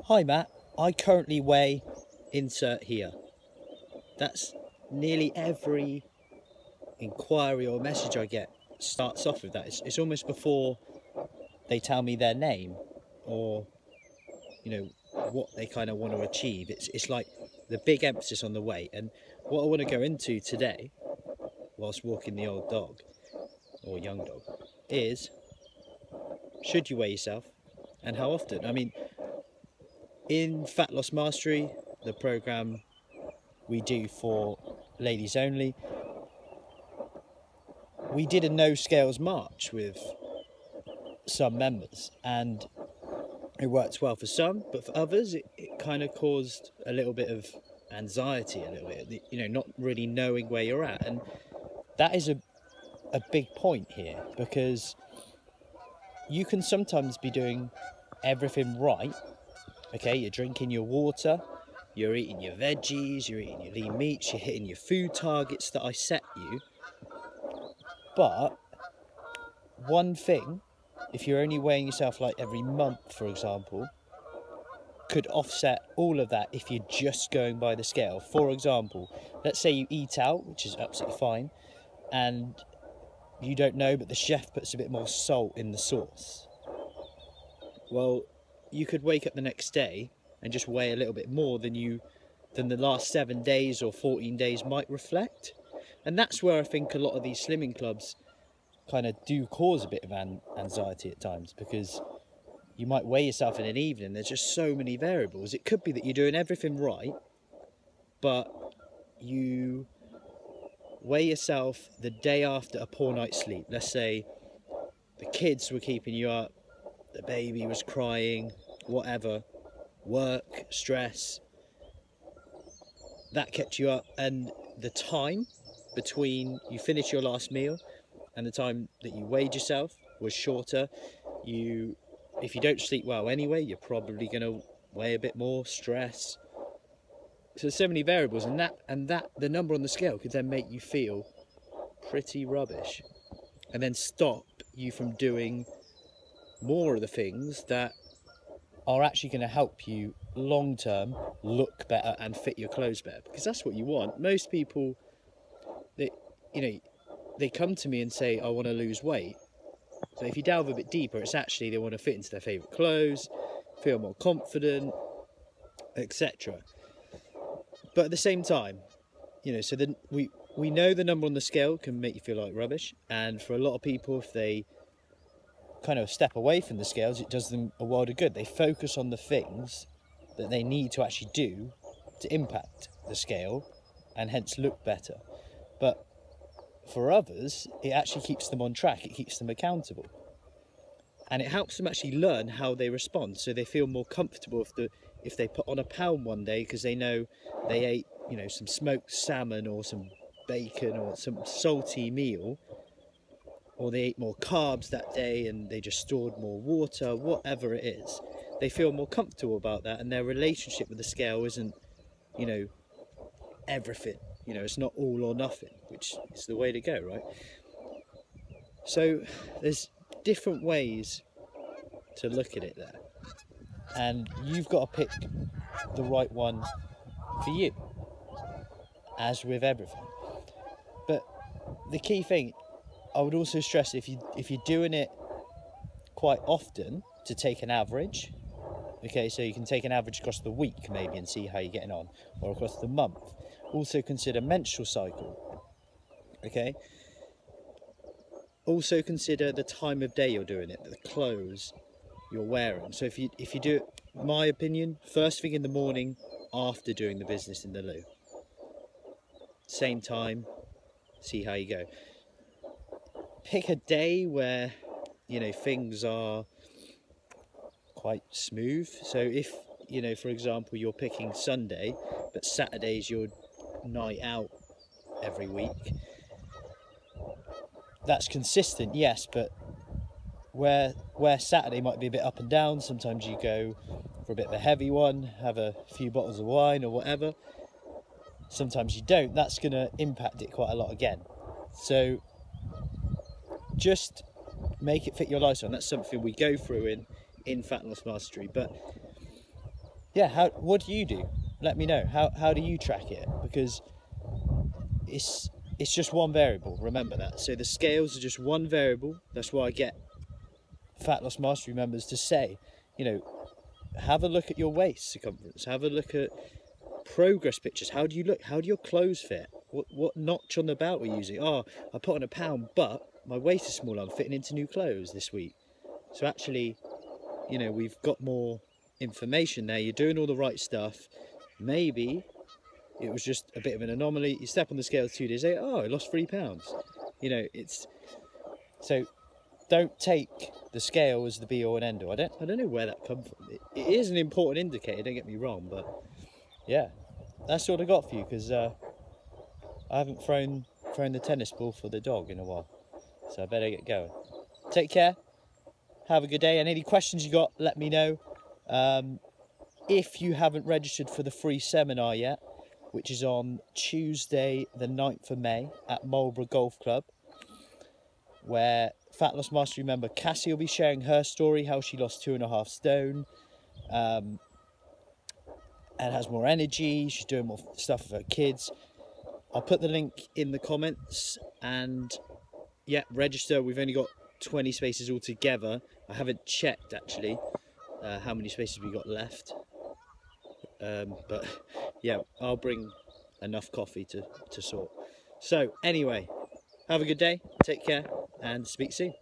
Hi Matt, I currently weigh insert here. That's nearly every inquiry or message I get starts off with that. It's almost before they tell me their name or what they kind of want to achieve. It's like the big emphasis on the weight. And what I want to go into today whilst walking the old dog or young dog is, should you weigh yourself and how often? I mean, in Fat Loss Mastery, the program we do for ladies only, we did a no scales march with some members and it worked well for some, but for others it kind of caused a little bit of anxiety, a little bit, not really knowing where you're at. And that is a big point here, because you can sometimes be doing everything right. Okay, you're drinking your water, you're eating your veggies, you're eating your lean meats, you're hitting your food targets that I set you. But one thing, if you're only weighing yourself like every month, for example, could offset all of that if you're just going by the scale. For example, let's say you eat out, which is absolutely fine, and you don't know, but the chef puts a bit more salt in the sauce. Well, you could wake up the next day and just weigh a little bit more than the last 7 days or 14 days might reflect. And that's where I think a lot of these slimming clubs kind of do cause a bit of anxiety at times, because you might weigh yourself in an evening. There's just so many variables. It could be that you're doing everything right, but you weigh yourself the day after a poor night's sleep. Let's say the kids were keeping you up, the baby was crying, whatever, work, stress, that kept you up, and the time between you finish your last meal and the time that you weighed yourself was shorter. If you don't sleep well anyway, you're probably going to weigh a bit more, stress. So there's so many variables, and that the number on the scale could then make you feel pretty rubbish and then stop you from doing more of the things that are actually going to help you long term look better and fit your clothes better, because that's what you want. Most people, they come to me and say, I want to lose weight. So if you delve a bit deeper, it's actually they want to fit into their favourite clothes, feel more confident, etc. But at the same time, so then we know the number on the scale can make you feel like rubbish, and for a lot of people, if they kind of step away from the scales, it does them a world of good. They focus on the things that they need to actually do to impact the scale and hence look better. But for others, it actually keeps them on track, it keeps them accountable, and it helps them actually learn how they respond, so they feel more comfortable if they put on a pound one day because they know they ate some smoked salmon or some bacon or some salty meal, or they ate more carbs that day and they just stored more water, whatever it is. They feel more comfortable about that, and their relationship with the scale isn't everything. It's not all or nothing, which is the way to go, right? So there's different ways to look at it there, and you've got to pick the right one for you, as with everything. But the key thing, I would also stress, if you're doing it quite often, to take an average. Okay, so you can take an average across the week maybe and see how you're getting on, or across the month. Also consider menstrual cycle. Okay, also consider the time of day you're doing it, the clothes you're wearing. So if you do it, my opinion, first thing in the morning after doing the business in the loo, same time, see how you go. Pick a day where things are quite smooth. So if for example, you're picking Sunday, but Saturday's your night out every week, that's consistent, yes, but where Saturday might be a bit up and down, sometimes you go for a bit of a heavy one, have a few bottles of wine or whatever, sometimes you don't. That's going to impact it quite a lot again. So just make it fit your lifestyle, and that's something we go through in Fat Loss Mastery. But yeah, what do you do? Let me know. How do you track it? Because it's just one variable. Remember that. So the scales are just one variable. That's why I get Fat Loss Mastery members to say, you know, have a look at your waist circumference. Have a look at progress pictures. How do you look? How do your clothes fit? What notch on the belt we're using? Oh, I put on a pound, but my waist is small. I'm fitting into new clothes this week. So actually, you know, we've got more information there. You're doing all the right stuff. Maybe it was just a bit of an anomaly. You step on the scales 2 days later, oh, I lost 3 pounds. You know, it's so don't take the scale as the be all and end all. I don't know where that comes from. It is an important indicator, don't get me wrong, but yeah, that's all I got for you, because I haven't thrown the tennis ball for the dog in a while, so I better get going. Take care, have a good day, and any questions you got, let me know. If you haven't registered for the free seminar yet, which is on Tuesday the 9th of May at Marlborough Golf Club, where Fat Loss Mastery member Cassie will be sharing her story, how she lost 2.5 stone, and has more energy. She's doing more stuff with her kids. I'll put the link in the comments, and yeah, register. We've only got 20 spaces altogether. I haven't checked actually how many spaces we got left, but yeah, I'll bring enough coffee to sort. So anyway, have a good day, take care, and speak soon.